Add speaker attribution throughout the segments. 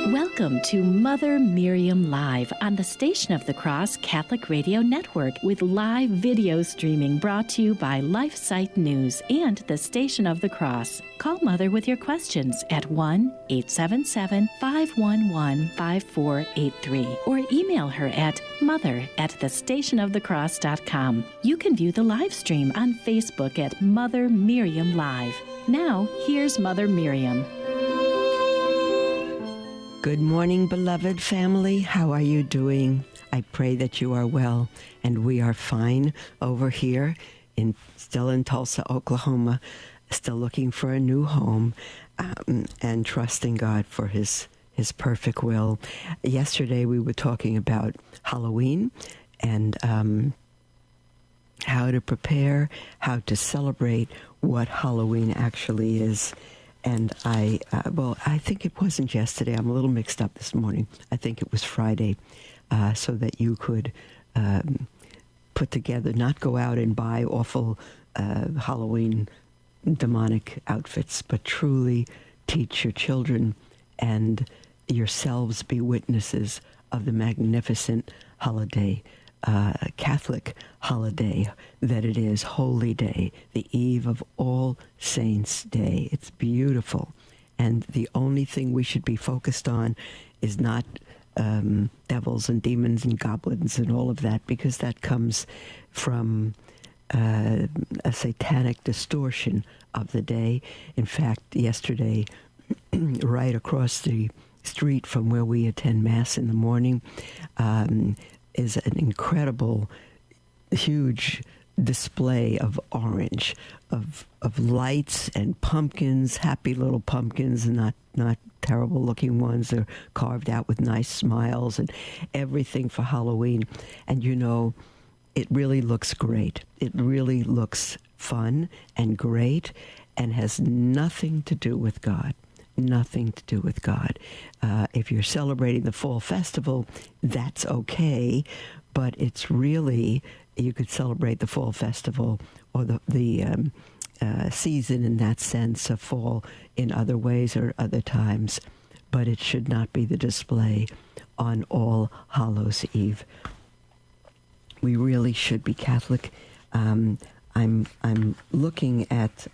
Speaker 1: Welcome to Mother Miriam Live on the Station of the Cross Catholic Radio Network with live video streaming brought to you by LifeSite News and the Station of the Cross. Call Mother with your questions at 1-877-511-5483 or email her at mother@thestationofthecross.com. You can view the live stream on Facebook at Mother Miriam Live. Now, here's Mother Miriam.
Speaker 2: Good morning, beloved family. How are you doing? I pray that you are well, and we are fine over here, still in Tulsa, Oklahoma, still looking for a new home, and trusting God for His perfect will. Yesterday we were talking about Halloween and how to prepare, how to celebrate what Halloween actually is. And I think it wasn't yesterday. I'm a little mixed up this morning. I think it was Friday, so that you could put together, not go out and buy awful Halloween demonic outfits, but truly teach your children and yourselves be witnesses of the magnificent holiday, Catholic holiday that it is, Holy Day, the eve of All Saints' Day. It's beautiful. And the only thing we should be focused on is not devils and demons and goblins and all of that, because that comes from a satanic distortion of the day. In fact, yesterday, right across the street from where we attend Mass in the morning, is an incredible, huge display of orange, of lights and pumpkins, happy little pumpkins, not terrible looking ones. They're carved out with nice smiles and everything for Halloween. And you know, it really looks great. It really looks fun and great and has nothing to do with God. Nothing to do with God. If you're celebrating the fall festival, that's okay, but it's really, you could celebrate the fall festival or the season in that sense of fall in other ways or other times, but it should not be the display on All Hallows Eve. We really should be Catholic. I'm looking at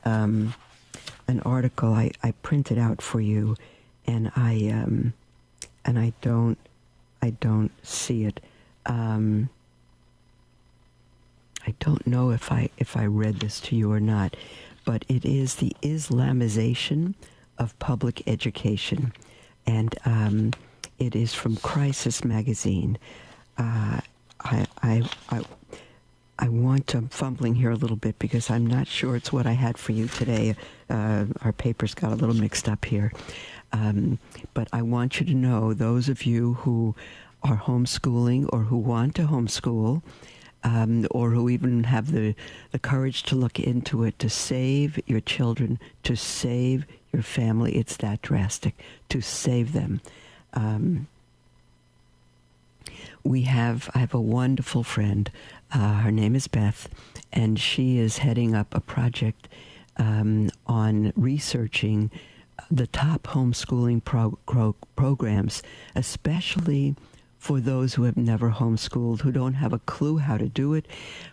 Speaker 2: an article I printed out for you, and I don't see it. I don't know if I read this to you or not, but it is the Islamization of public education, and it is from Crisis Magazine. I'm fumbling here a little bit because I'm not sure it's what I had for you today. Our papers got a little mixed up here. But I want you to know, those of you who are homeschooling or who want to homeschool, or who even have the courage to look into it, to save your children, to save your family, it's that drastic, to save them. I have a wonderful friend. Her name is Beth, and she is heading up a project on researching the top homeschooling programs, especially for those who have never homeschooled, who don't have a clue how to do it,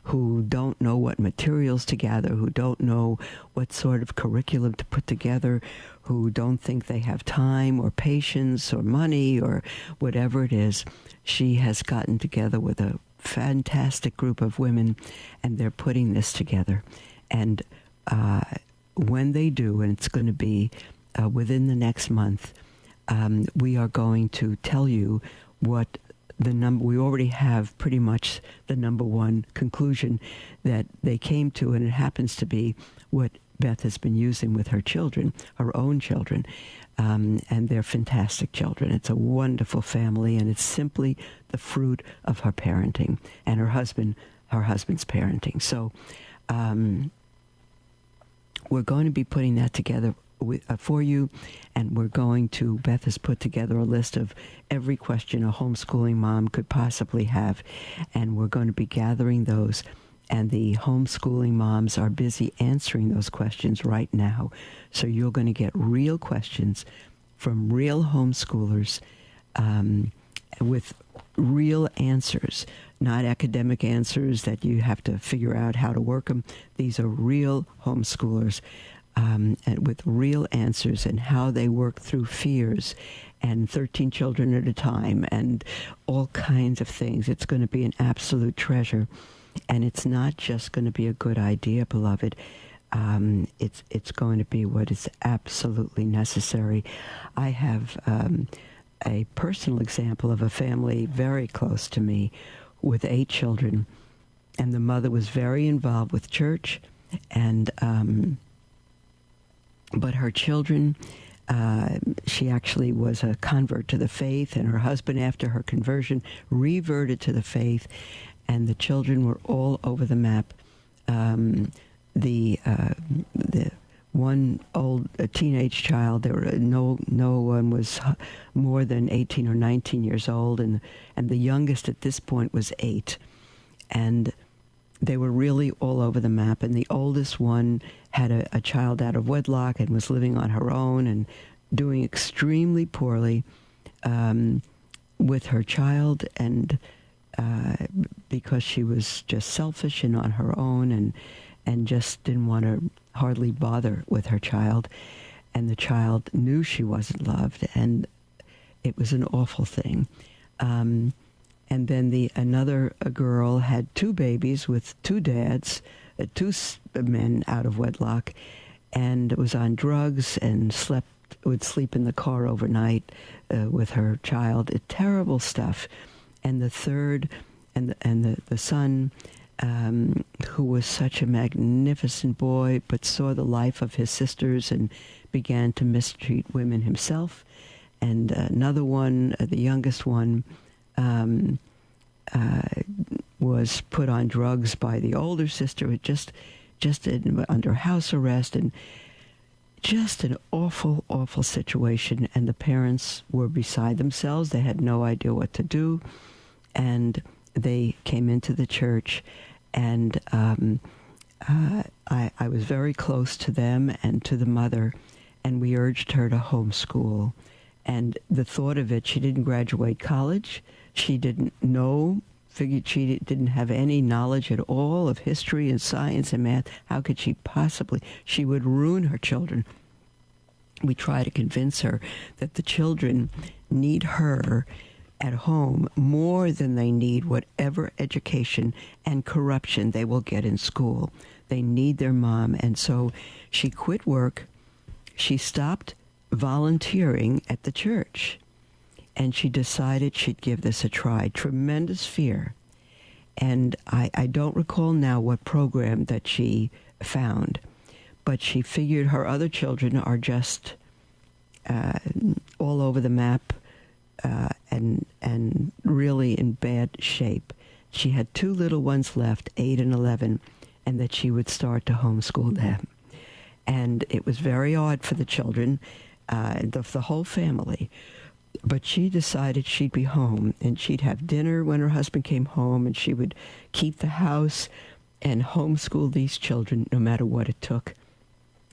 Speaker 2: who don't know what materials to gather, who don't know what sort of curriculum to put together, who don't think they have time or patience or money or whatever it is. She has gotten together with a fantastic group of women, and they're putting this together. And when they do, and it's going to be within the next month, we are going to tell you what the number, we already have pretty much the number one conclusion that they came to, and it happens to be what Beth has been using with her children, her own children, and they're fantastic children. It's a wonderful family, and it's simply the fruit of her parenting and her husband's parenting. So we're going to be putting that together for you, and Beth has put together a list of every question a homeschooling mom could possibly have, and we're going to be gathering those, and the homeschooling moms are busy answering those questions right now. So you're going to get real questions from real homeschoolers with real answers, not academic answers that you have to figure out how to work them. These are real homeschoolers and with real answers and how they work through fears and 13 children at a time and all kinds of things. It's going to be an absolute treasure. And it's not just going to be a good idea, beloved. It's going to be what is absolutely necessary. I have a personal example of a family very close to me with 8 children, and the mother was very involved with church, and but her children, she actually was a convert to the faith, and her husband, after her conversion, reverted to the faith, and the children were all over the map. The one old teenage child, there were no one was more than 18 or 19 years old, and the youngest at this point was 8, and they were really all over the map. And the oldest one had a child out of wedlock and was living on her own and doing extremely poorly with her child, and because she was just selfish and on her own and just didn't want to hardly bother with her child. And the child knew she wasn't loved, and it was an awful thing. And then another girl had 2 babies with 2 dads, 2 men out of wedlock, and was on drugs and would sleep in the car overnight with her child. Terrible stuff. And the third, and the son, who was such a magnificent boy, but saw the life of his sisters and began to mistreat women himself. And another one, the youngest one, was put on drugs by the older sister, just under house arrest, and just an awful, awful situation. And the parents were beside themselves. They had no idea what to do. And they came into the church, and I was very close to them and to the mother, and we urged her to homeschool. And the thought of it, she didn't graduate college. She figured she didn't have any knowledge at all of history and science and math. How could she possibly? She would ruin her children. We try to convince her that the children need her at home more than they need whatever education and corruption they will get in school. They need their mom. And so she quit work. She stopped volunteering at the church, and she decided she'd give this a try. Tremendous fear. And I don't recall now what program that she found, but she figured her other children are just all over the map, and really in bad shape. She had 2 little ones left, 8 and 11, and that she would start to homeschool them. And it was very odd for the children, the whole family. But she decided she'd be home, and she'd have dinner when her husband came home, and she would keep the house and homeschool these children no matter what it took.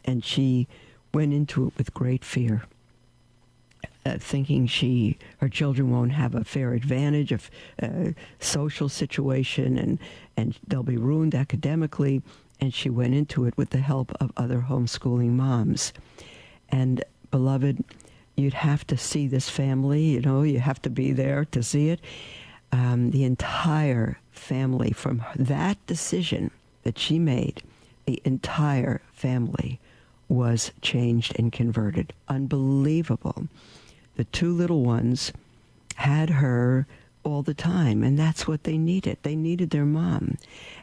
Speaker 2: And she went into it with great fear, thinking her children won't have a fair advantage of social situation, and they'll be ruined academically. And she went into it with the help of other homeschooling moms. And beloved, you'd have to see this family, you have to be there to see it. The entire family, from that decision that she made, the entire family was changed and converted. Unbelievable. The two little ones had her all the time, and that's what they needed. They needed their mom.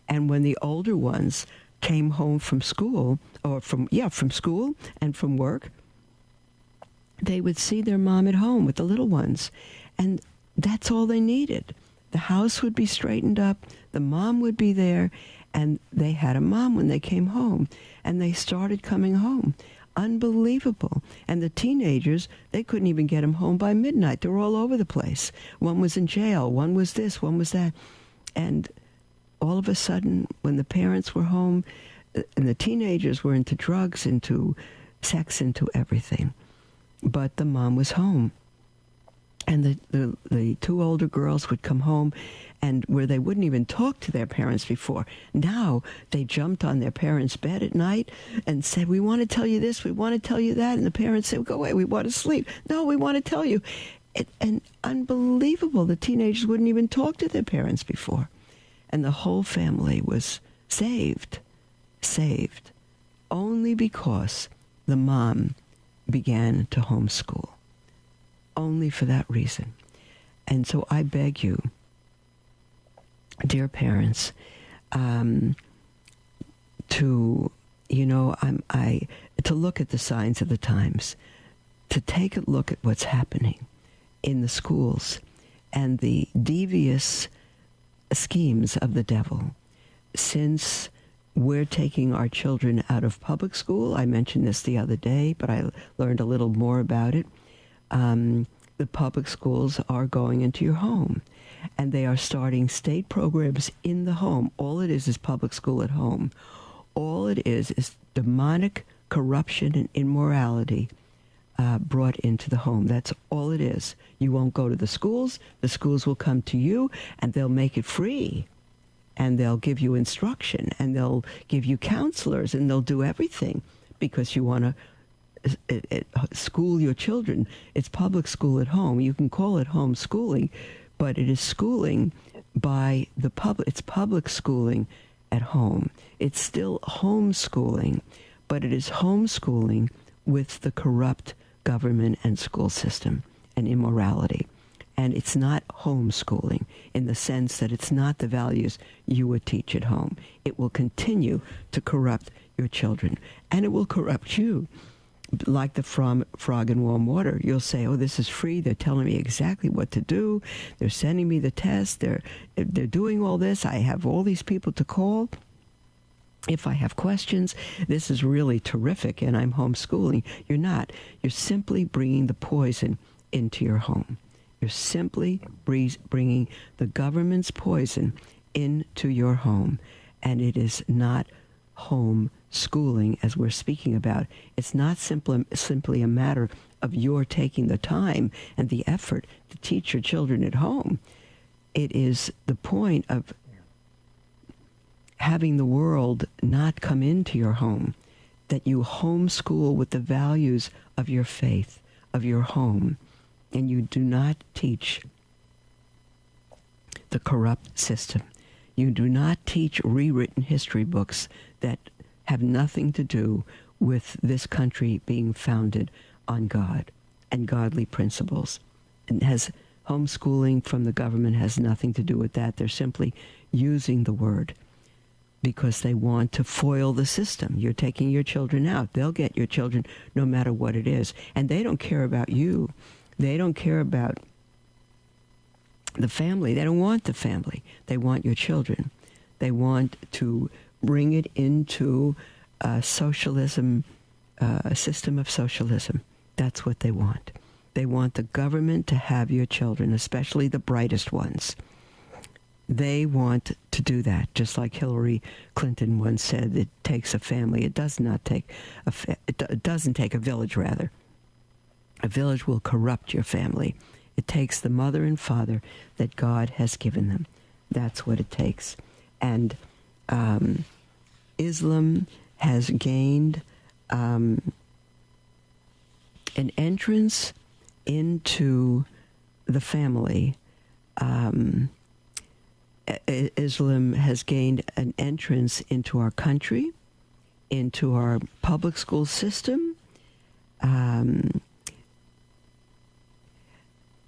Speaker 2: And when the older ones came home from school, or from school and from work, they would see their mom at home with the little ones. And that's all they needed. The house would be straightened up, the mom would be there, and they had a mom when they came home. And they started coming home. Unbelievable. And the teenagers, they couldn't even get them home by midnight. They were all over the place. One was in jail, one was this, one was that. And all of a sudden, when the parents were home, and the teenagers were into drugs, into sex, into everything. But the mom was home. And the two older girls would come home, and where they wouldn't even talk to their parents before, now they jumped on their parents' bed at night and said, we want to tell you this, we want to tell you that. And the parents said, go away, we want to sleep. No, we want to tell you. And unbelievable, the teenagers wouldn't even talk to their parents before. And the whole family was saved only because the mom began to homeschool. Only for that reason. And so I beg you, dear parents, to look at the signs of the times, to take a look at what's happening in the schools and the devious schemes of the devil. Since we're taking our children out of public school, I mentioned this the other day, but I learned a little more about it. The public schools are going into your home, and they are starting state programs in the home. All it is public school at home. All it is demonic corruption and immorality brought into the home. That's all it is. You won't go to the schools will come to you, and they'll make it free, and they'll give you instruction, and they'll give you counselors, and they'll do everything because you want to school your children. It's public school at home. You can call it homeschooling, but it is schooling by the public. It's public schooling at home. It's still homeschooling, but it is homeschooling with the corrupt government and school system and immorality. And it's not homeschooling in the sense that it's not the values you would teach at home. It will continue to corrupt your children, and it will corrupt you. Like the frog in warm water. You'll say, oh, this is free. They're telling me exactly what to do. They're sending me the test. They're doing all this. I have all these people to call if I have questions. This is really terrific, and I'm homeschooling. You're not. You're simply bringing the poison into your home. You're simply bringing the government's poison into your home, and it is not homeschooling as we're speaking about. It's not simply a matter of your taking the time and the effort to teach your children at home. It is the point of having the world not come into your home, that you homeschool with the values of your faith, of your home, and you do not teach the corrupt system. You do not teach rewritten history books that have nothing to do with this country being founded on God and godly principles. And homeschooling from the government has nothing to do with that. They're simply using the word because they want to foil the system. You're taking your children out. They'll get your children no matter what it is. And they don't care about you. They don't care about the family. They don't want the family. They want your children. They want to bring it into socialism, a system of socialism. That's what they want. They want the government to have your children, especially the brightest ones. They want to do that, just like Hillary Clinton once said, it takes a family. It does not take it doesn't take a village, rather. A village will corrupt your family. It takes the mother and father that God has given them. That's what it takes. And Islam has gained an entrance into the family. Islam has gained an entrance into our country, into our public school system,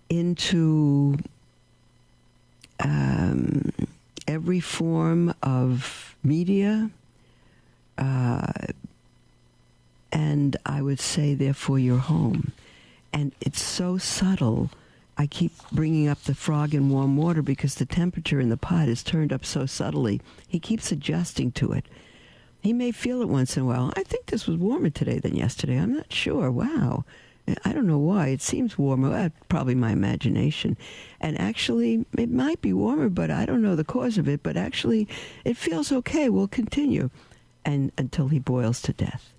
Speaker 2: into every form of media, and I would say, therefore, your home. And it's so subtle. I keep bringing up the frog in warm water because the temperature in the pot is turned up so subtly. He keeps adjusting to it. He may feel it once in a while. I think this was warmer today than yesterday. I'm not sure. Wow. I don't know why. It seems warmer. Probably my imagination. And actually, it might be warmer, but I don't know the cause of it. But actually, it feels okay. We'll continue and until he boils to death.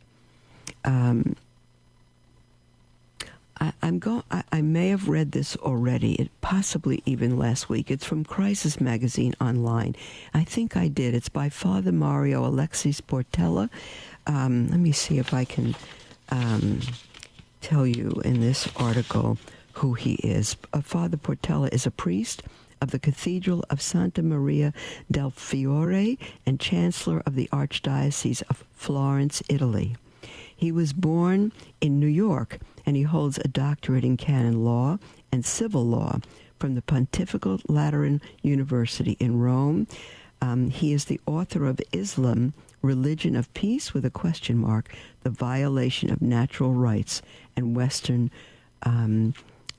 Speaker 2: I may have read this already, possibly even last week. It's from Crisis Magazine online. I think I did. It's by Father Mario Alexis Portella. Let me see if I can tell you in this article who he is. Father Portella is a priest of the Cathedral of Santa Maria del Fiore and Chancellor of the Archdiocese of Florence, Italy. He was born in New York, and he holds a doctorate in canon law and civil law from the Pontifical Lateran University in Rome. He is the author of Islam, Religion of Peace, with a question mark, the violation of natural rights and Western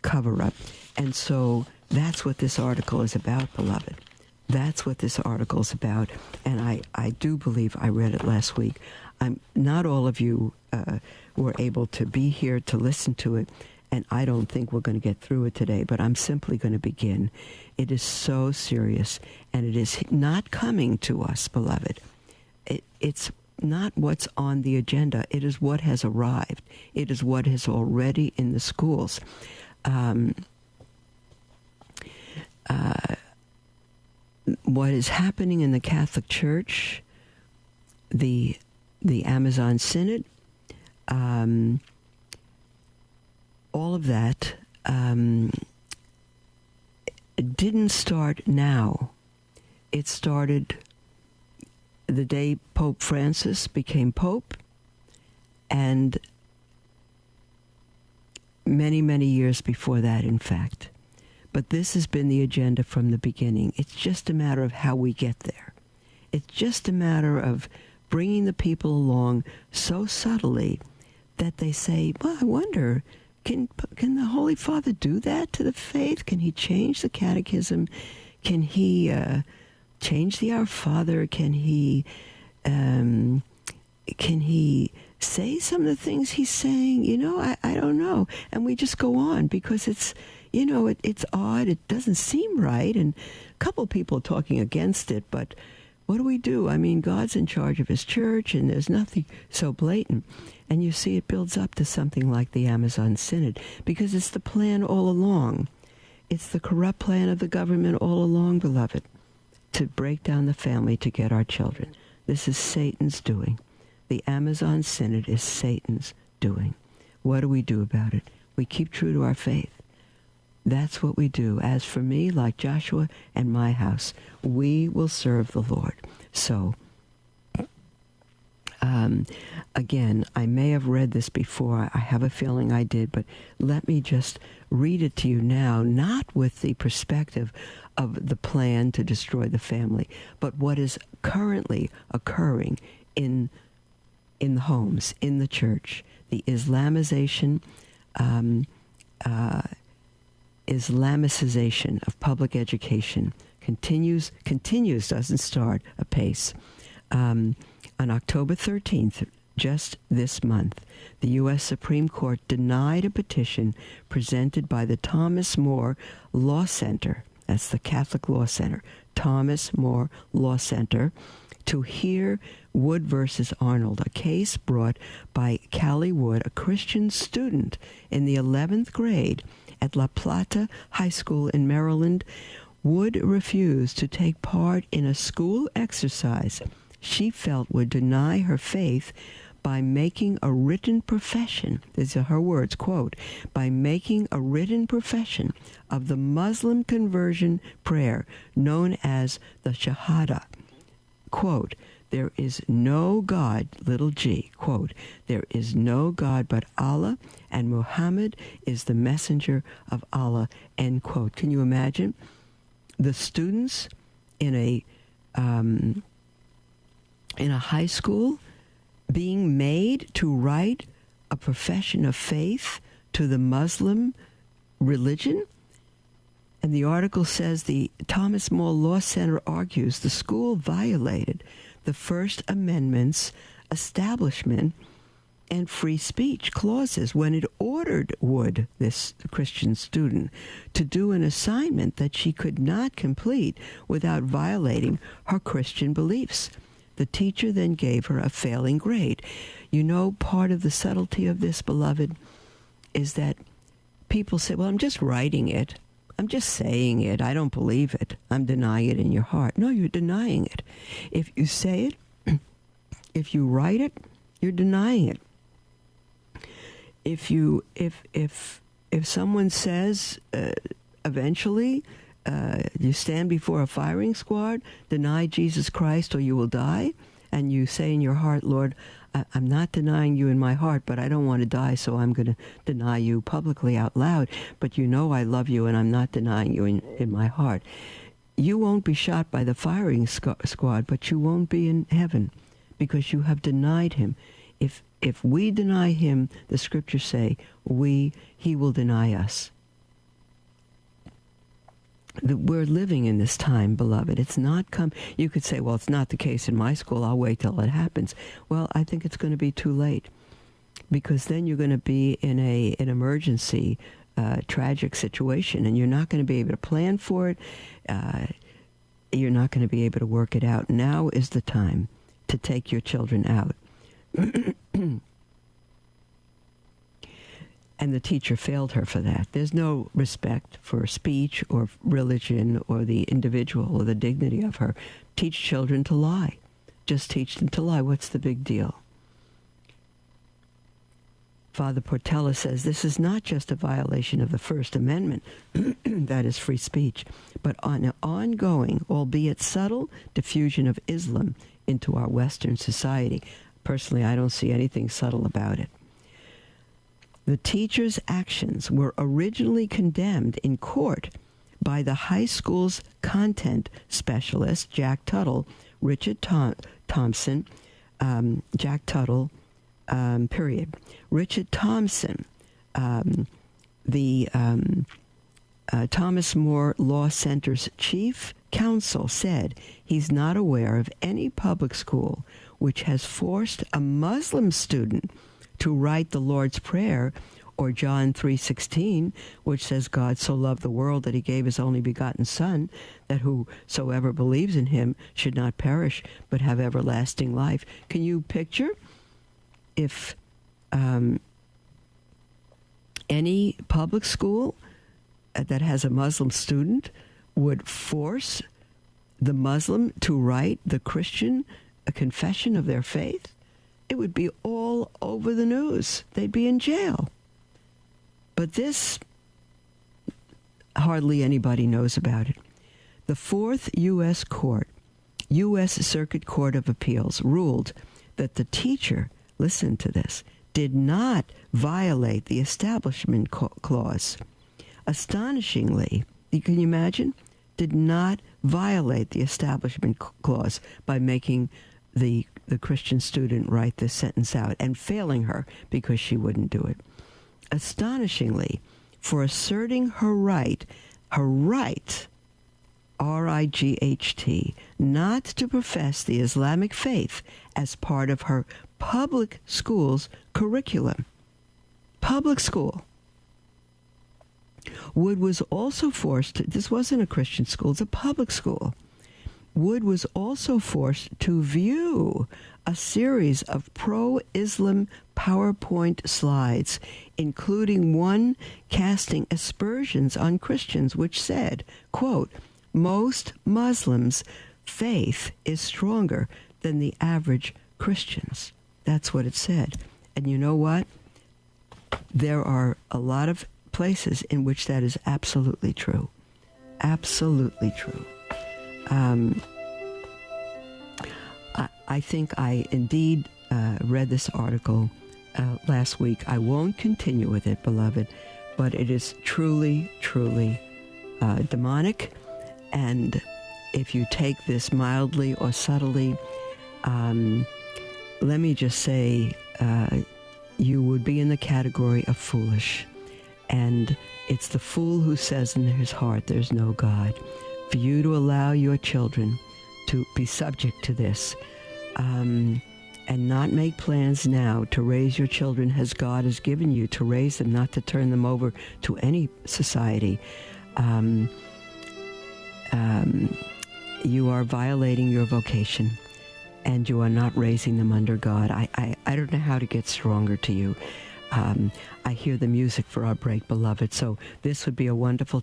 Speaker 2: cover-up. And so that's what this article is about, beloved. That's what this article is about. And I do believe I read it last week. Not all of you were able to be here to listen to it, and I don't think we're going to get through it today, but I'm simply going to begin. It is so serious, and it is not coming to us, beloved. It's not what's on the agenda. It is what has arrived. It is what is already in the schools. What is happening in the Catholic Church, the Amazon Synod, all of that didn't start now. It started the day Pope Francis became Pope, and many, many years before that, in fact. But this has been the agenda from the beginning. It's just a matter of how we get there. It's just a matter of bringing the people along so subtly that they say, well, I wonder, can the Holy Father do that to the faith? Can he change the catechism? Can he change the Our Father? Can he say some of the things he's saying? I don't know. And we just go on because it's, it's odd. It doesn't seem right. And a couple of people are talking against it, but what do we do? I mean, God's in charge of his church, and there's nothing so blatant. And you see it builds up to something like the Amazon Synod, because it's the plan all along. It's the corrupt plan of the government all along, beloved, to break down the family to get our children. This is Satan's doing. The Amazon Synod is Satan's doing. What do we do about it? We keep true to our faith. That's what we do. As for me, like Joshua and my house, we will serve the Lord. So, again, I may have read this before. I have a feeling I did, but let me just read it to you now, not with the perspective of the plan to destroy the family, but what is currently occurring in the homes, in the church, the Islamization, Islamicization of public education continues, doesn't start apace. On October 13th, just this month, the U.S. Supreme Court denied a petition presented by the Thomas More Law Center, that's the Catholic Law Center, Thomas More Law Center, to hear Wood versus Arnold, a case brought by Callie Wood, a Christian student in the 11th grade at La Plata High School in Maryland. Wood refused to take part in a school exercise she felt would deny her faith by making a written profession, these are her words, quote, by making a written profession of the Muslim conversion prayer known as the Shahada. Quote, there is no God, little g, quote, there is no God but Allah, and Muhammad is the messenger of Allah, end quote. Can you imagine the students in a high school being made to write a profession of faith to the Muslim religion? And the article says the Thomas More Law Center argues the school violated the First Amendment's establishment and free speech clauses when it ordered Wood, this Christian student, to do an assignment that she could not complete without violating her Christian beliefs. The teacher then gave her a failing grade. You know, part of the subtlety of this, beloved, is that people say, well, I'm just writing it. I'm just saying it. I don't believe it. I'm denying it in your heart. No, you're denying it. If you say it, if you write it, you're denying it. If someone says eventually you stand before a firing squad, deny Jesus Christ or you will die, and you say in your heart, Lord, I'm not denying you in my heart, but I don't want to die, so I'm going to deny you publicly out loud. But you know I love you, and I'm not denying you in my heart. You won't be shot by the firing squad, but you won't be in heaven because you have denied him. If we deny him, the scriptures say, he will deny us. We're living in this time, beloved. It's not you could say, well, it's not the case in my school. I'll wait till it happens. Well, I think it's going to be too late, because then you're going to be in an emergency, tragic situation, and you're not going to be able to plan for it. You're not going to be able to work it out. Now is the time to take your children out. And the teacher failed her for that. There's no respect for speech or religion or the individual or the dignity of her. Teach children to lie. Just teach them to lie. What's the big deal? Father Portella says this is not just a violation of the First Amendment, that is free speech, but an ongoing, albeit subtle, diffusion of Islam into our Western society. Personally, I don't see anything subtle about it. The teacher's actions were originally condemned in court by the high school's content specialist, Jack Tuttle, Richard Thompson, Jack Tuttle, period. Richard Thompson, the Thomas More Law Center's chief counsel, said he's not aware of any public school which has forced a Muslim student to write the Lord's Prayer or John 3:16, which says God so loved the world that he gave his only begotten Son, that whosoever believes in him should not perish but have everlasting life. Can you picture if any public school that has a Muslim student would force the Muslim to write the Christian a confession of their faith? It would be all over the news. They'd be in jail. But this, hardly anybody knows about it. The Fourth U.S. Circuit Court of Appeals ruled that the teacher, listen to this, did not violate the Establishment Clause. Astonishingly, can you imagine? Did not violate the Establishment Clause by making the Christian student write this sentence out and failing her because she wouldn't do it. Astonishingly, for asserting her right, R-I-G-H-T, not to profess the Islamic faith as part of her public school's curriculum. Public school. Wood was also forced to, this wasn't a Christian school, it's a public school. Wood was also forced to view a series of pro-Islam PowerPoint slides, including one casting aspersions on Christians, which said, quote, most Muslims' faith is stronger than the average Christians. That's what it said. And you know what? There are a lot of places in which that is absolutely true. Absolutely true. I think I indeed read this article last week. I won't continue with it, beloved, but it is truly, truly demonic. And if you take this mildly or subtly, let me just say, you would be in the category of foolish. And it's the fool who says in his heart, there's no God. For you to allow your children to be subject to this, and not make plans now to raise your children as God has given you to raise them, not to turn them over to any society, you are violating your vocation, and you are not raising them under God. I don't know how to get stronger to you. I hear the music for our break, beloved, so this would be a wonderful...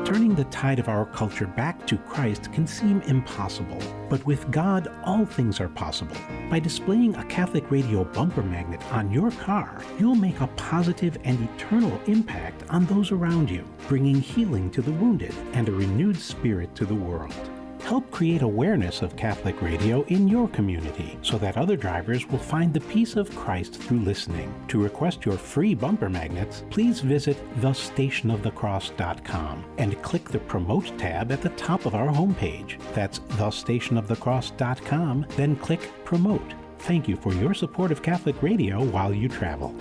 Speaker 3: Turning the tide of our culture back to Christ can seem impossible, but with God, all things are possible. By displaying a Catholic Radio bumper magnet on your car, you'll make a positive and eternal impact on those around you, bringing healing to the wounded and a renewed spirit to the world. Help create awareness of Catholic radio in your community so that other drivers will find the peace of Christ through listening. To request your free bumper magnets, please visit thestationofthecross.com and click the Promote tab at the top of our homepage. That's thestationofthecross.com, then click Promote. Thank you for your support of Catholic radio while you travel.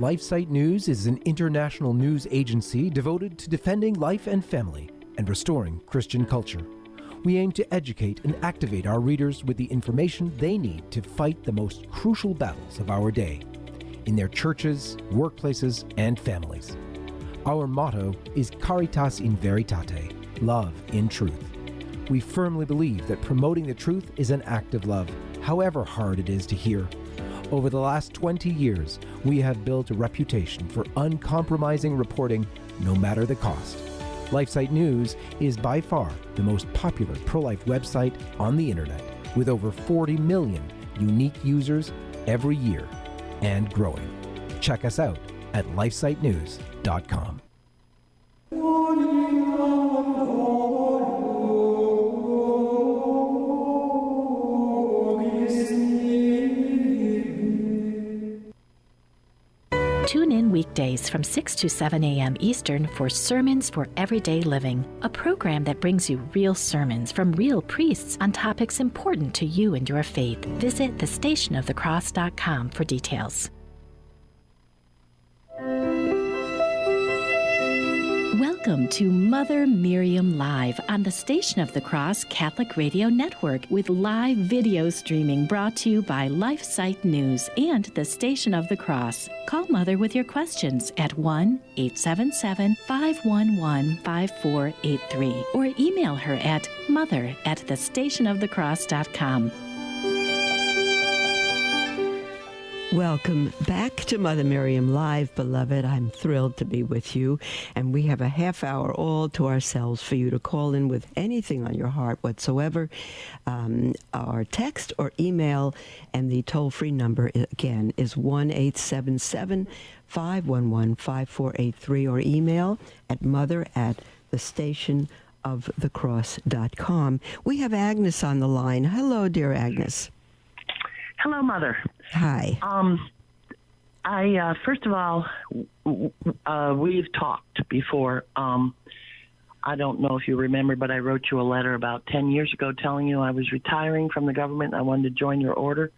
Speaker 4: LifeSite News is an international news agency devoted to defending life and family and restoring Christian culture. We aim to educate and activate our readers with the information they need to fight the most crucial battles of our day, in their churches, workplaces, and families. Our motto is Caritas in Veritate, love in truth. We firmly believe that promoting the truth is an act of love, however hard it is to hear. Over the last 20 years, we have built a reputation for uncompromising reporting, no matter the cost. LifeSite News is by far the most popular pro-life website on the internet, with over 40 million unique users every year, and growing. Check us out at lifesitenews.com.
Speaker 1: Tune in weekdays from 6 to 7 a.m. Eastern for Sermons for Everyday Living, a program that brings you real sermons from real priests on topics important to you and your faith. Visit thestationofthecross.com for details. Welcome to Mother Miriam Live on the Station of the Cross Catholic Radio Network with live video streaming brought to you by LifeSite News and the Station of the Cross. Call Mother with your questions at 1-877-511-5483 or email her at mother@thestationofthecross.com.
Speaker 2: Welcome back to Mother Miriam Live, beloved. I'm thrilled to be with you, and we have a half hour all to ourselves for you to call in with anything on your heart whatsoever, or text or email, and the toll-free number, again, is 1-877-511-5483, or email at mother@thestationofthecross.com. We have Agnes on the line. Hello, dear Agnes.
Speaker 5: Hello, Mother.
Speaker 2: Hi.
Speaker 5: I first of all, we've talked before. I don't know if you remember, but I wrote you a letter about 10 years ago telling you I was retiring from the government. I wanted to join your order,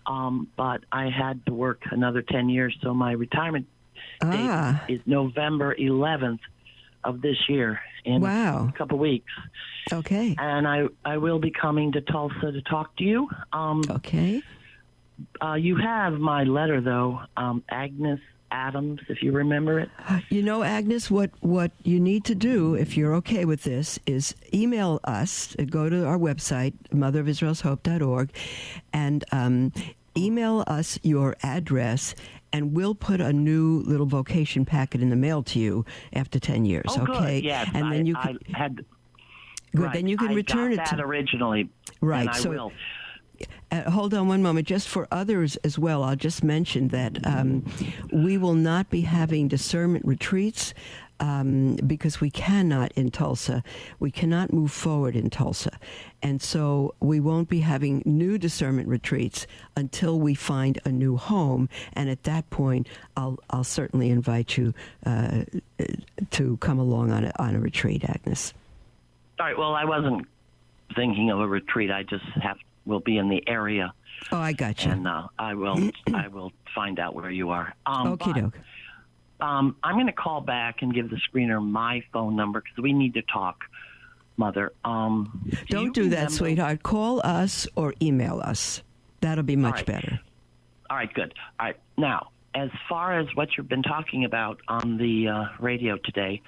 Speaker 5: but I had to work another 10 years, so my retirement date is November 11th of this year, in a couple weeks.
Speaker 2: Okay.
Speaker 5: And I will be coming to Tulsa to talk to you.
Speaker 2: Okay.
Speaker 5: You have my letter, though, Agnes Adams, if you remember it.
Speaker 2: You know, Agnes, what you need to do, if you're okay with this, is email us, go to our website, motherofisraelshope.org, and email us your address, and we'll put a new little vocation packet in the mail to you after 10 years, okay?
Speaker 5: Good. Yes,
Speaker 2: and then you can,
Speaker 5: had...
Speaker 2: Good,
Speaker 5: right,
Speaker 2: then you can return
Speaker 5: it
Speaker 2: it
Speaker 5: to... originally,
Speaker 2: right,
Speaker 5: and I will.
Speaker 2: Hold on one moment. Just for others as well, I'll just mention that we will not be having discernment retreats because we cannot in Tulsa. We cannot move forward in Tulsa. And so we won't be having new discernment retreats until we find a new home. And at that point, I'll certainly invite you to come along on a retreat, Agnes.
Speaker 5: All right. Well, I wasn't thinking of a retreat. I just will be in the area.
Speaker 2: Oh, I got you.
Speaker 5: And I will find out where you are.
Speaker 2: Okie doke.
Speaker 5: I'm going to call back and give the screener my phone number because we need to talk, Mother.
Speaker 2: Don't do that, sweetheart. Call us or email us. That'll be much better.
Speaker 5: All right, good. All right. Now, as far as what you've been talking about on the radio today,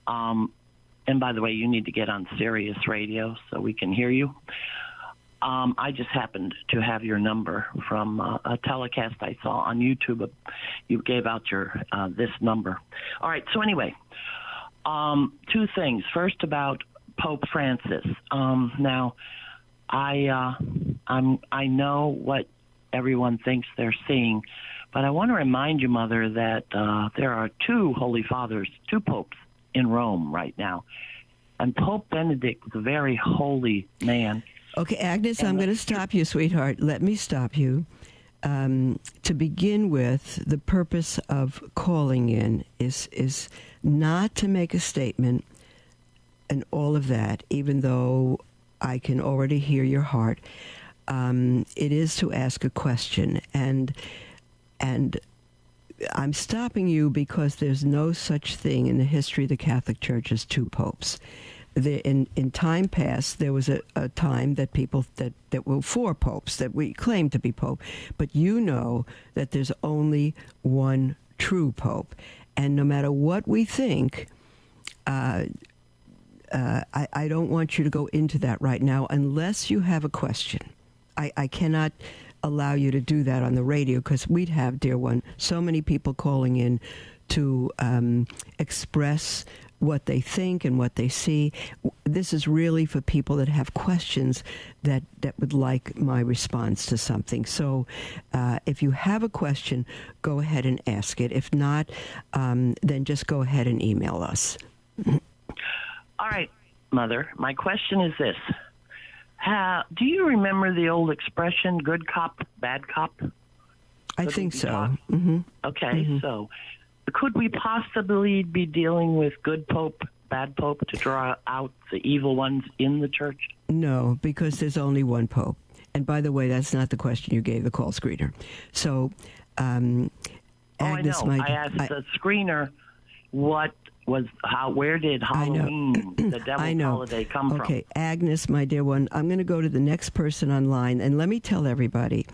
Speaker 5: and by the way, you need to get on Sirius Radio so we can hear you. I just happened to have your number from a telecast I saw on YouTube. You gave out your this number. All right. So anyway, two things. First, about Pope Francis. Now, I know what everyone thinks they're seeing, but I want to remind you, Mother, that there are two Holy Fathers, two popes in Rome right now, and Pope Benedict is a very holy man.
Speaker 2: Okay, Agnes, I'm going to stop you, sweetheart. Let me stop you. To begin with, the purpose of calling in is not to make a statement and all of that, even though I can already hear your heart. It is to ask a question. And I'm stopping you because there's no such thing in the history of the Catholic Church as two popes. In time past, there was a time that people that were four popes, that we claimed to be pope. But you know that there's only one true pope. And no matter what we think, I don't want you to go into that right now unless you have a question. I cannot allow you to do that on the radio because we'd have, dear one, so many people calling in to express what they think and what they see. This is really for people that have questions that would like my response to something. So if you have a question, go ahead and ask it. If not, then just go ahead and email us.
Speaker 5: All right, Mother. My question is this. Do you remember the old expression, good cop, bad cop?
Speaker 2: I think so. Mm-hmm.
Speaker 5: Okay, so could we possibly be dealing with good pope, bad pope to draw out the evil ones in the church?
Speaker 2: No, because there's only one pope. And by the way, that's not the question you gave the call screener. So, Agnes,
Speaker 5: I know. I asked the screener where did Halloween, the devil's holiday, come from?
Speaker 2: Okay, Agnes, my dear one, I'm going to go to the next person online. And let me tell everybody,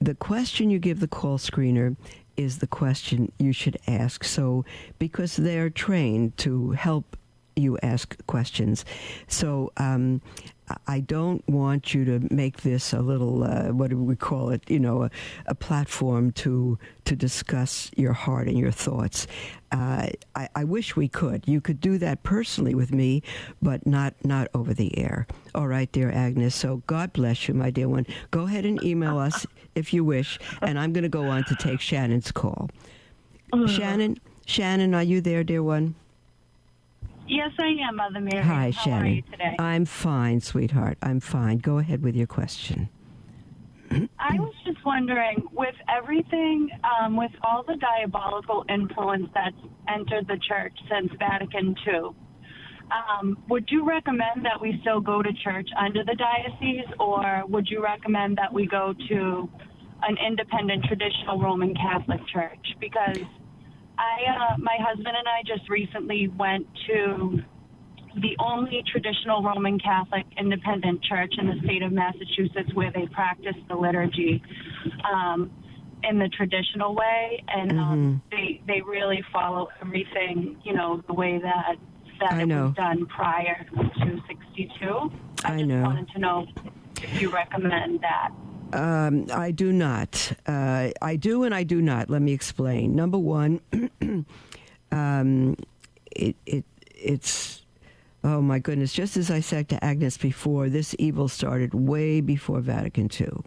Speaker 2: the question you give the call screener is the question you should ask. So, because they're trained to help you ask questions. So, I don't want you to make this a little, what do we call it, a platform to discuss your heart and your thoughts. I wish we could. You could do that personally with me, but not over the air. All right, dear Agnes. So God bless you, my dear one. Go ahead and email us if you wish, and I'm going to go on to take Shannon's call. Shannon, are you there, dear one?
Speaker 6: Yes, I am, Mother Miriam.
Speaker 2: Hi,
Speaker 6: How
Speaker 2: Shannon.
Speaker 6: are you today?
Speaker 2: I'm fine, sweetheart. I'm fine. Go ahead with your question.
Speaker 6: I was just wondering, with everything, with all the diabolical influence that's entered the church since Vatican II, would you recommend that we still go to church under the diocese, or would you recommend that we go to an independent traditional Roman Catholic church? Because my husband and I just recently went to the only traditional Roman Catholic independent church in the state of Massachusetts where they practice the liturgy in the traditional way, and they really follow everything, the way that it was done prior to 62. I just wanted to know if you recommend that.
Speaker 2: I do not. I do and I do not. Let me explain. Number one, it's, oh my goodness, just as I said to Agnes before, this evil started way before Vatican II.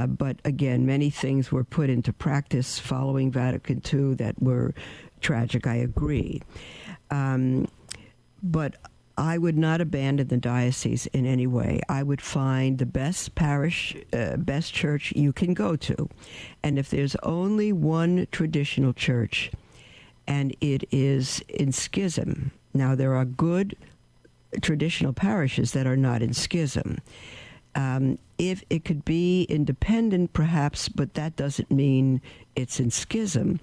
Speaker 2: But again, many things were put into practice following Vatican II that were tragic. I agree. But I would not abandon the diocese in any way. I would find the best parish, best church you can go to. And if there's only one traditional church and it is in schism, now there are good traditional parishes that are not in schism. If it could be independent, perhaps, but that doesn't mean it's in schism,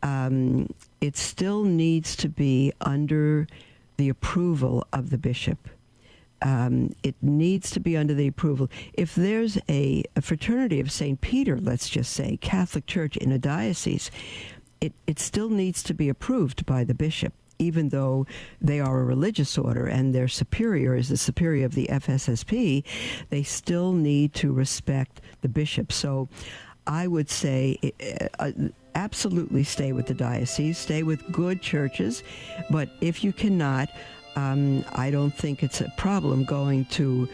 Speaker 2: it still needs to be under the approval of the bishop. It needs to be under the approval. If there's a fraternity of St. Peter, let's just say, Catholic Church in a diocese, it still needs to be approved by the bishop, even though they are a religious order and their superior is the superior of the FSSP. They still need to respect the bishop. So I would say absolutely stay with the diocese, stay with good churches, but if you cannot, I don't think it's a problem going to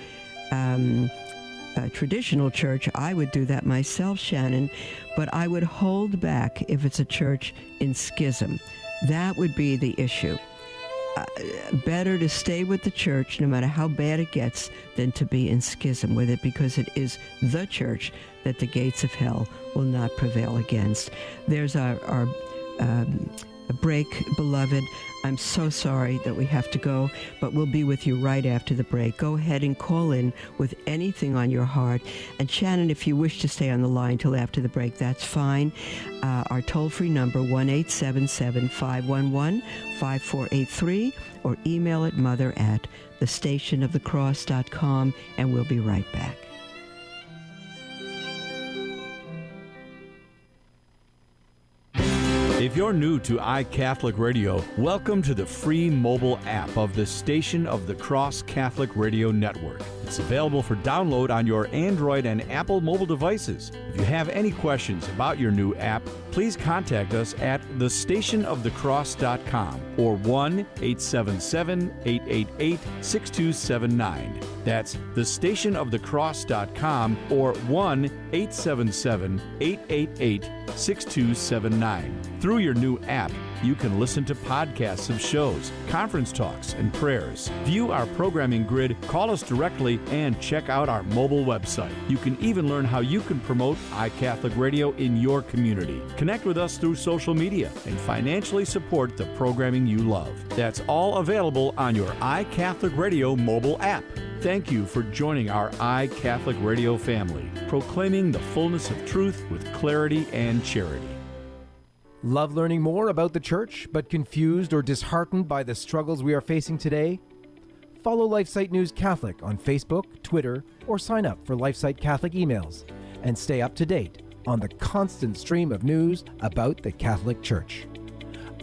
Speaker 2: a traditional church. I would do that myself, Shannon, but I would hold back if it's a church in schism. That would be the issue. Better to stay with the church, no matter how bad it gets, than to be in schism with it, because it is the church that the gates of hell will not prevail against. There's our break, beloved. I'm so sorry that we have to go, but we'll be with you right after the break. Go ahead and call in with anything on your heart. And Shannon, if you wish to stay on the line till after the break, that's fine. Our toll-free number, 1-877-511-5483, or email it mother@thestationofthecross.com, and we'll be right back.
Speaker 7: If you're new to iCatholic Radio, welcome to the free mobile app of the Station of the Cross Catholic Radio Network. It's available for download on your Android and Apple mobile devices. If you have any questions about your new app, please contact us at thestationofthecross.com or 1-877-888-6279. That's thestationofthecross.com or 1-877-888-6279. Through your new app, you can listen to podcasts of shows, conference talks, and prayers. View our programming grid, call us directly, and check out our mobile website. You can even learn how you can promote iCatholic Radio in your community. Connect with us through social media and financially support the programming you love. That's all available on your iCatholic Radio mobile app. Thank you for joining our iCatholic Radio family, proclaiming the fullness of truth with clarity and charity.
Speaker 4: Love learning more about the Church, but confused or disheartened by the struggles we are facing today? Follow LifeSite News Catholic on Facebook, Twitter, or sign up for LifeSite Catholic emails and stay up to date on the constant stream of news about the Catholic Church.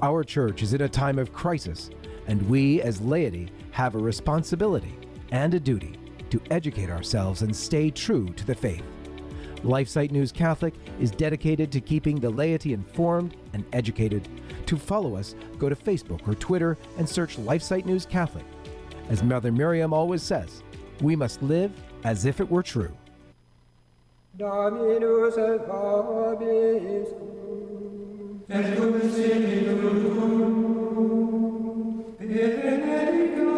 Speaker 4: Our Church is in a time of crisis, and we as laity have a responsibility and a duty to educate ourselves and stay true to the faith. LifeSite News Catholic is dedicated to keeping the laity informed and educated. To follow us, go to Facebook or Twitter and search LifeSite News Catholic. As Mother Miriam always says, we must live as if it were true.
Speaker 8: Dominus et vobis et cum Spiritu benedicam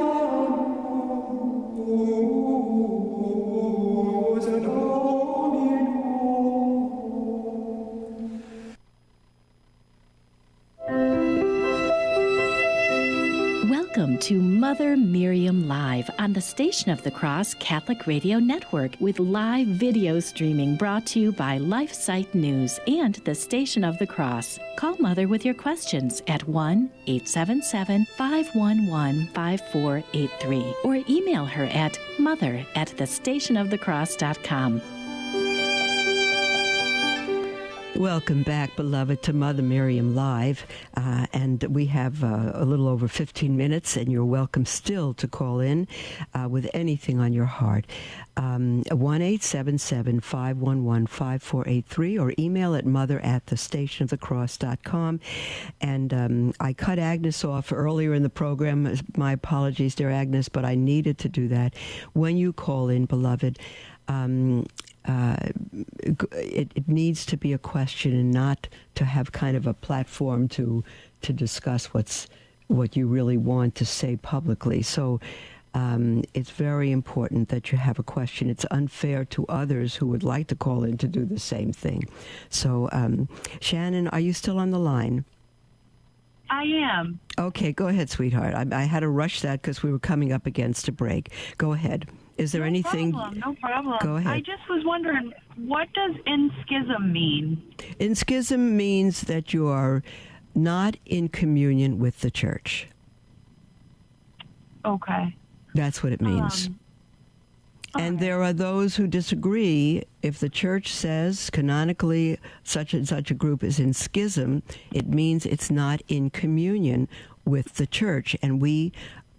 Speaker 1: Welcome to Mother Miriam Live on the Station of the Cross Catholic Radio Network, with live video streaming brought to you by LifeSite News and the Station of the Cross. Call Mother with your questions at 1-877-511-5483 or email her at mother@thestationofthecross.com.
Speaker 2: Welcome back, beloved, to Mother Miriam Live. And we have a little over 15 minutes, and you're welcome still to call in with anything on your heart. 1-877-511-5483 or email at mother@thestationofthecross.com. And I cut Agnes off earlier in the program. My apologies, dear Agnes, but I needed to do that. When you call in, beloved, it needs to be a question and not to have kind of a platform to discuss what you really want to say publicly. So it's very important that you have a question. It's unfair to others who would like to call in to do the same thing. So, Shannon, are you still on the line?
Speaker 6: I am.
Speaker 2: Okay, go ahead, sweetheart. I had to rush that because we were coming up against a break. Go ahead. Is there anything?
Speaker 6: No problem.
Speaker 2: Go ahead.
Speaker 6: I just was wondering, what does in schism mean?
Speaker 2: In schism means that you are not in communion with the church.
Speaker 6: Okay.
Speaker 2: That's what it means. And there are those who disagree. If the church says canonically such and such a group is in schism, it means it's not in communion with the church. And we,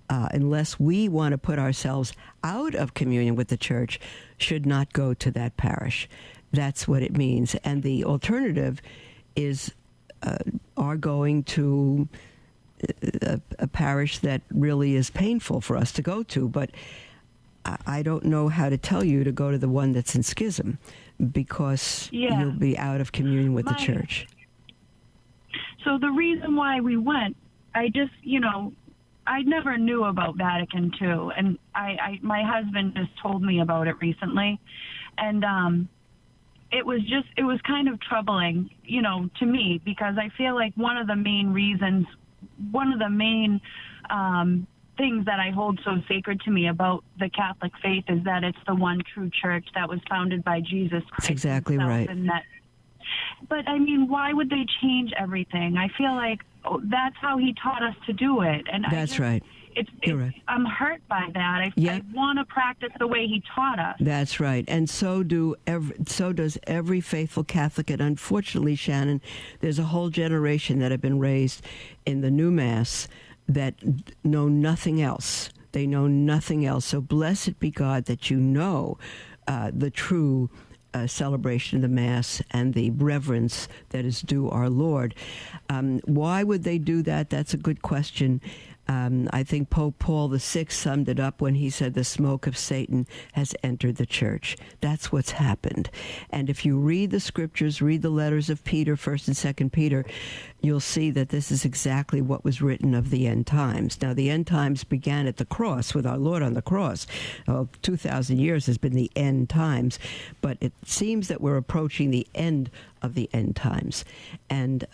Speaker 2: unless we want to put ourselves out of communion with the church, should not go to that parish. That's what it means. And the alternative is are going to a parish that really is painful for us to go to. But I don't know how to tell you to go to the one that's in schism, because you'll be out of communion with the church.
Speaker 6: So the reason why we went, I just, I never knew about Vatican II, and my husband just told me about it recently, and it was kind of troubling, to me, because I feel like one of the main things that I hold so sacred to me about the Catholic faith is that it's the one true church that was founded by Jesus Christ.
Speaker 2: That's exactly right.
Speaker 6: But I mean, why would they change everything? I feel like that's how he taught us to do it. And
Speaker 2: that's right. You're right.
Speaker 6: I'm hurt by that. I want to practice the way he taught us.
Speaker 2: That's right. And so does every faithful Catholic. And unfortunately, Shannon, there's a whole generation that have been raised in the new Mass that know nothing else. They know nothing else. So blessed be God that you know the true celebration of the Mass and the reverence that is due our Lord. Why would they do that? That's a good question. I think Pope Paul VI summed it up when he said the smoke of Satan has entered the church. That's what's happened. And if you read the scriptures, read the letters of Peter, 1st and 2nd Peter, you'll see that this is exactly what was written of the end times. Now, the end times began at the cross with our Lord on the cross. 2,000 years has been the end times, but it seems that we're approaching the end of the end times. And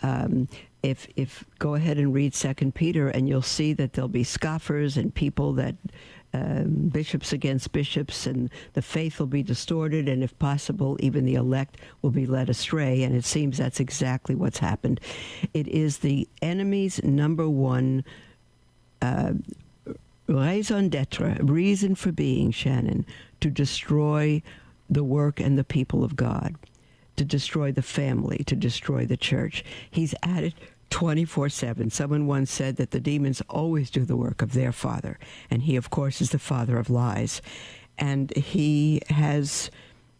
Speaker 2: if go ahead and read 2nd Peter, and you'll see that there'll be scoffers and people that bishops against bishops, and the faith will be distorted, and if possible, even the elect will be led astray. And it seems that's exactly what's happened. It is the enemy's number one raison d'etre, reason for being, Shannon, to destroy the work and the people of God, to destroy the family, to destroy the church. He's at it 24/7. Someone once said that the demons always do the work of their father, and he, of course, is the father of lies. And he has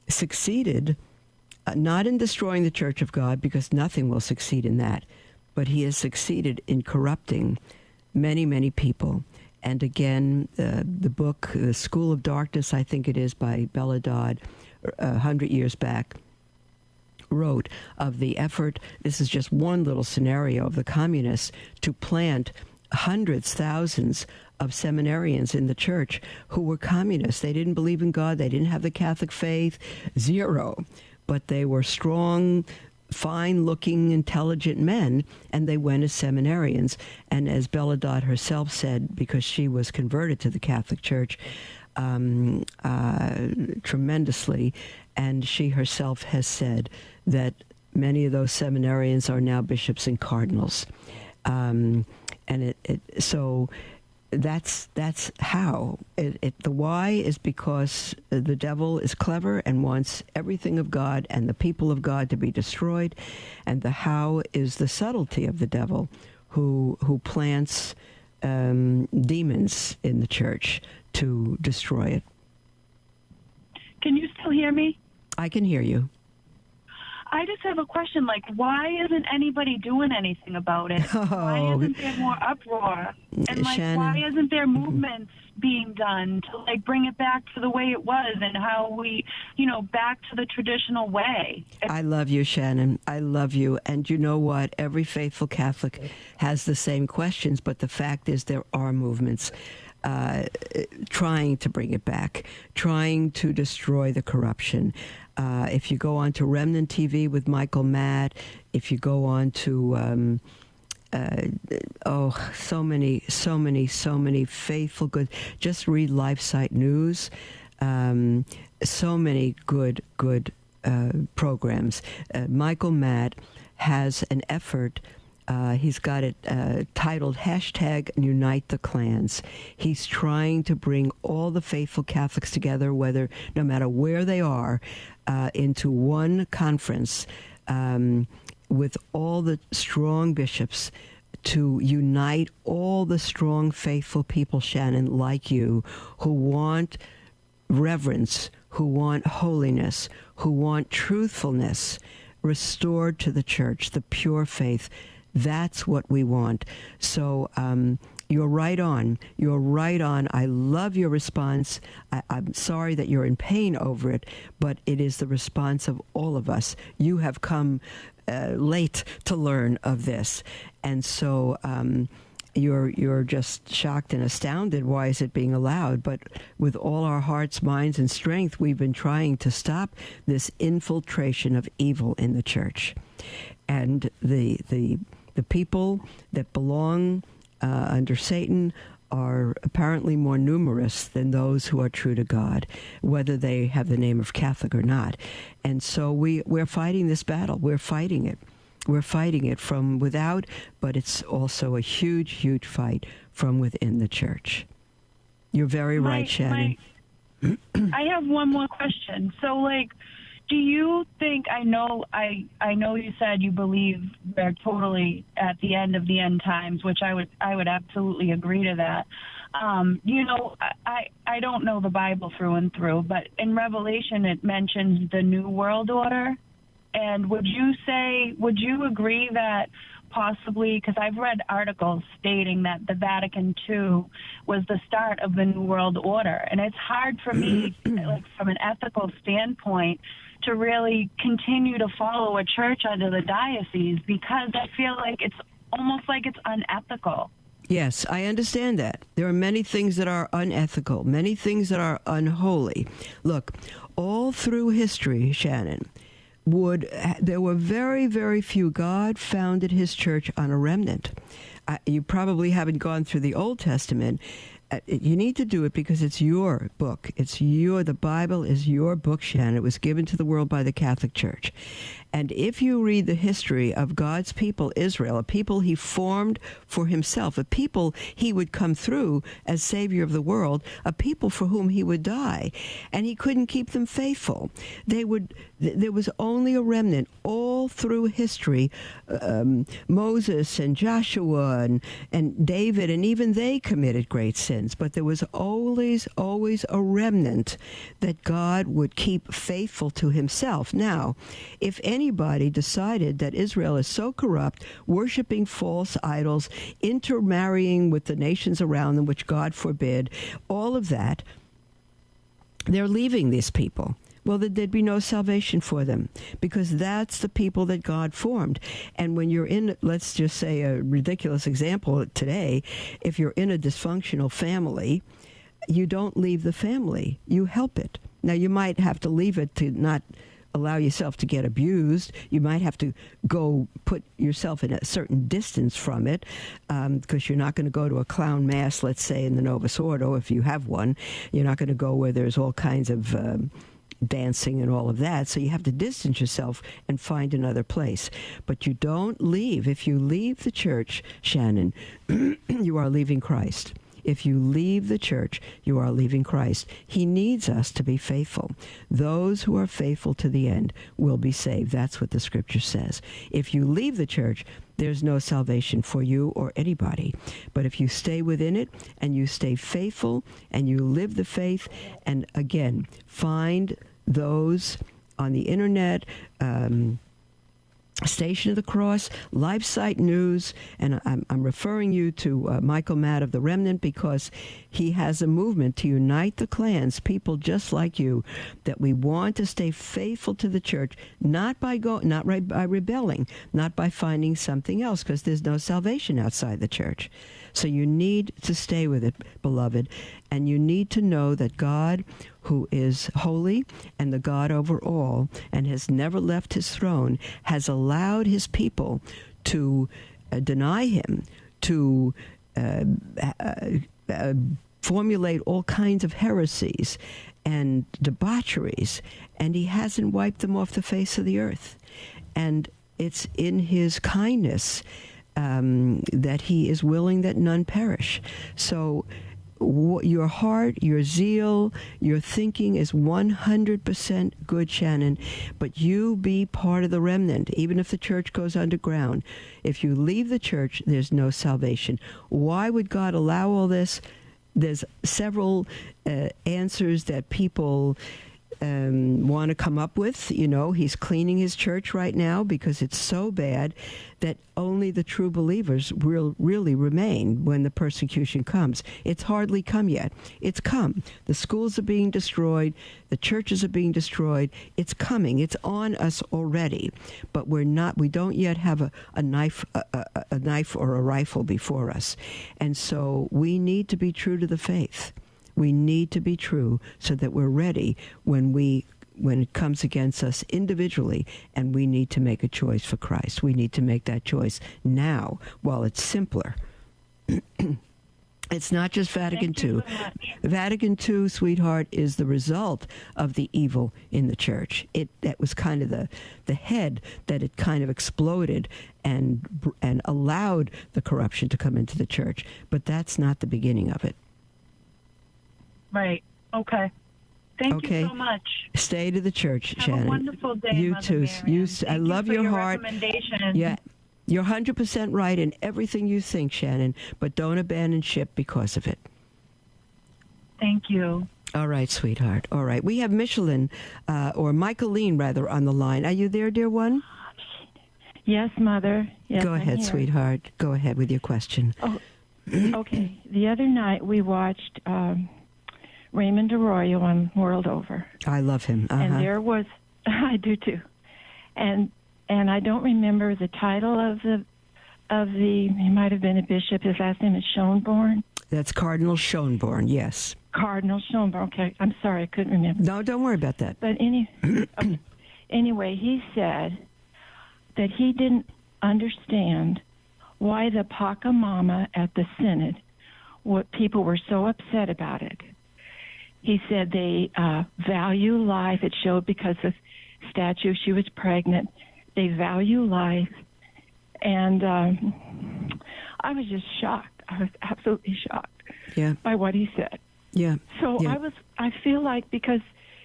Speaker 2: succeeded not in destroying the Church of God, because nothing will succeed in that, but he has succeeded in corrupting many, many people. And again, the book, The School of Darkness, I think it is, by Bella Dodd, 100 years back, wrote of the effort, this is just one little scenario, of the communists to plant hundreds, thousands of seminarians in the church who were communists. They didn't believe in God. They didn't have the Catholic faith, zero. But they were strong, fine-looking, intelligent men, and they went as seminarians. And as Bella Dodd herself said, because she was converted to the Catholic Church tremendously, and she herself has said that many of those seminarians are now bishops and cardinals. So that's how. The why is because the devil is clever and wants everything of God and the people of God to be destroyed, and the how is the subtlety of the devil, who plants demons in the church to destroy it.
Speaker 6: Can you still hear me?
Speaker 2: I can hear you.
Speaker 6: I just have a question. Like, why isn't anybody doing anything about it? Why isn't there more uproar? And like,
Speaker 2: Shannon.
Speaker 6: why isn't there movements being done to like bring it back to the way it was and how we, back to the traditional way?
Speaker 2: I love you, Shannon. I love you. And you know what? Every faithful Catholic has the same questions, but the fact is there are movements trying to bring it back, trying to destroy the corruption. If you go on to Remnant TV with Michael Matt, if you go on to so many faithful good. Just read LifeSite News. So many good programs. Michael Matt has an effort. He's got it titled #Unite the Clans. He's trying to bring all the faithful Catholics together, no matter where they are, into one conference with all the strong bishops to unite all the strong, faithful people, Shannon, like you, who want reverence, who want holiness, who want truthfulness restored to the church, the pure faith. That's what we want. So you're right on. You're right on. I love your response. I'm sorry that you're in pain over it, but it is the response of all of us. You have come late to learn of this. And so you're just shocked and astounded. Why is it being allowed? But with all our hearts, minds, and strength, we've been trying to stop this infiltration of evil in the church. And the people that belong under Satan are apparently more numerous than those who are true to God, whether they have the name of Catholic or not. And so we're fighting this battle. We're fighting it. We're fighting it from without, but it's also a huge, huge fight from within the church. You're very right, Shannon.
Speaker 6: I have one more question. So, like, do you think, I know you said you believe we're totally at the end of the end times, which I would absolutely agree to that. I don't know the Bible through and through, but in Revelation it mentions the New World Order. And would you agree that possibly, because I've read articles stating that the Vatican II was the start of the New World Order, and it's hard for me, like from an ethical standpoint, to really continue to follow a church under the diocese because I feel like it's almost like it's unethical.
Speaker 2: Yes, I understand that. There are many things that are unethical, many things that are unholy. Look, all through history, Shannon, there were very, very few. God founded his church on a remnant. You probably haven't gone through the Old Testament. You need to do it because it's your book. The Bible is your book, Shannon. It was given to the world by the Catholic Church. And if you read the history of God's people, Israel, a people he formed for himself, a people he would come through as Savior of the world, a people for whom he would die, and he couldn't keep them faithful. There was only a remnant all through history, Moses and Joshua and David, and even they committed great sins. But there was always a remnant that God would keep faithful to himself. Now, if anybody decided that Israel is so corrupt, worshiping false idols, intermarrying with the nations around them, which God forbid, all of that, they're leaving these people. Well, there'd be no salvation for them because that's the people that God formed. And when you're in, let's just say a ridiculous example today, if you're in a dysfunctional family, you don't leave the family. You help it. Now, you might have to leave it to not allow yourself to get abused. You might have to go put yourself in a certain distance from it because you're not going to go to a clown mass, let's say, in the Novus Ordo, if you have one. You're not going to go where there's all kinds of dancing and all of that. So you have to distance yourself and find another place. But you don't leave. If you leave the church, Shannon, you are leaving Christ. If you leave the church, you are leaving Christ. He needs us to be faithful. Those who are faithful to the end will be saved. That's what the scripture says. If you leave the church, there's no salvation for you or anybody. But if you stay within it and you stay faithful and you live the faith, and again, find those on the internet, Station of the Cross, LifeSite News, and I'm referring you to Michael Matt of the Remnant, because he has a movement to unite the clans, people just like you, that we want to stay faithful to the church, not by rebelling, not by finding something else, because there's no salvation outside the church. So you need to stay with it, beloved, and you need to know that God, who is holy and the God over all and has never left his throne, has allowed his people to deny him, to formulate all kinds of heresies and debaucheries, and he hasn't wiped them off the face of the earth. And it's in his kindness that he is willing that none perish. So your heart, your zeal, your thinking is 100% good, Shannon, but you be part of the remnant, even if the church goes underground. If you leave the church, there's no salvation. Why would God allow all this? There's several answers that people want to come up with. You know, he's cleaning his church right now because it's so bad that only the true believers will really remain when the persecution comes. It's hardly come yet. It's come. The schools are being destroyed. The churches are being destroyed. It's coming. It's on us already. But we don't yet have a knife or a rifle before us. And so we need to be true to the faith. We need to be true so that we're ready when it comes against us individually, and we need to make a choice for Christ. We need to make that choice now while it's simpler. It's not just Vatican II. Vatican II, sweetheart, is the result of the evil in the church. That was kind of the head that it kind of exploded and allowed the corruption to come into the church. But that's not the beginning of it.
Speaker 6: Right. Okay. Thank you so much.
Speaker 2: Stay to the church,
Speaker 6: Have
Speaker 2: Shannon.
Speaker 6: Have a wonderful day,
Speaker 2: You
Speaker 6: Mother
Speaker 2: too.
Speaker 6: Miriam.
Speaker 2: I love
Speaker 6: you for
Speaker 2: your heart.
Speaker 6: Recommendation.
Speaker 2: Yeah. You're 100% right in everything you think, Shannon, but don't abandon ship because of it.
Speaker 6: Thank you.
Speaker 2: All right, sweetheart. All right. We have Michelin, or Michaeline, rather, on the line. Are you there, dear one?
Speaker 9: Yes, Mother. Yes,
Speaker 2: Go ahead, sweetheart. Go ahead with your question.
Speaker 9: Oh, okay. The other night we watched Raymond Arroyo on World Over.
Speaker 2: I love him.
Speaker 9: And there was, I do too. And I don't remember the title of the, he might have been a bishop. His last name is Schoenborn.
Speaker 2: That's Cardinal Schoenborn, yes.
Speaker 9: Cardinal Schoenborn. Okay, I'm sorry, I couldn't remember.
Speaker 2: No, don't worry about that.
Speaker 9: But anyway, he said that he didn't understand why the Pachamama at the Synod, what people were so upset about it. He said they value life. It showed because of statue, she was pregnant. They value life. And I was just shocked. I was absolutely shocked by what he said.
Speaker 2: Yeah.
Speaker 9: So I feel like because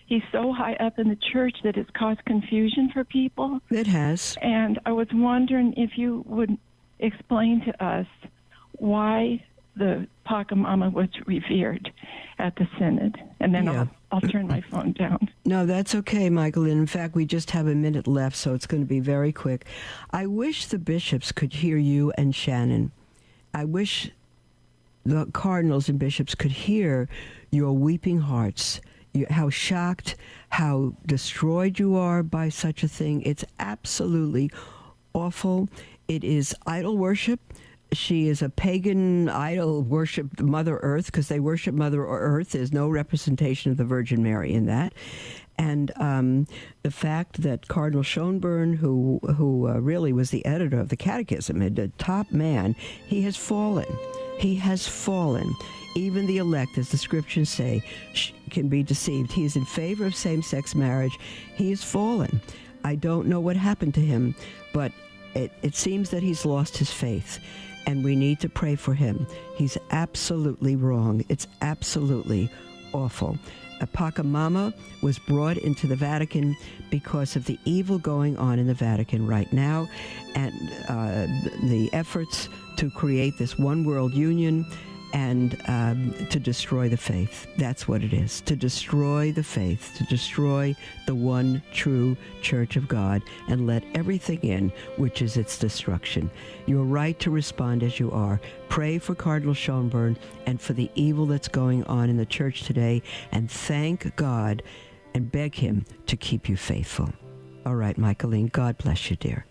Speaker 9: he's so high up in the church that it's caused confusion for people.
Speaker 2: It has.
Speaker 9: And I was wondering if you would explain to us why the Pachamama was revered at the Synod. And then I'll turn my phone down.
Speaker 2: No, that's okay, Michael. And in fact, we just have a minute left, so it's going to be very quick. I wish the bishops could hear you and Shannon. I wish the cardinals and bishops could hear your weeping hearts, how shocked, how destroyed you are by such a thing. It's absolutely awful. It is idol worship. She is a pagan idol worship Mother Earth, because they worship Mother Earth. There's no representation of the Virgin Mary in that. And the fact that Cardinal Schoenborn, who really was the editor of the Catechism, the top man, he has fallen. He has fallen. Even the elect, as the scriptures say, can be deceived. He is in favor of same-sex marriage. He has fallen. I don't know what happened to him, but it seems that he's lost his faith, and we need to pray for him. He's absolutely wrong. It's absolutely awful. Pachamama was brought into the Vatican because of the evil going on in the Vatican right now, and the efforts to create this one world union and to destroy the faith. That's what it is, to destroy the faith, to destroy the one true church of God and let everything in, which is its destruction. You're right to respond as you are. Pray for Cardinal Schönborn and for the evil that's going on in the church today, and thank God and beg him to keep you faithful. All right, Michaeline, God bless you, dear.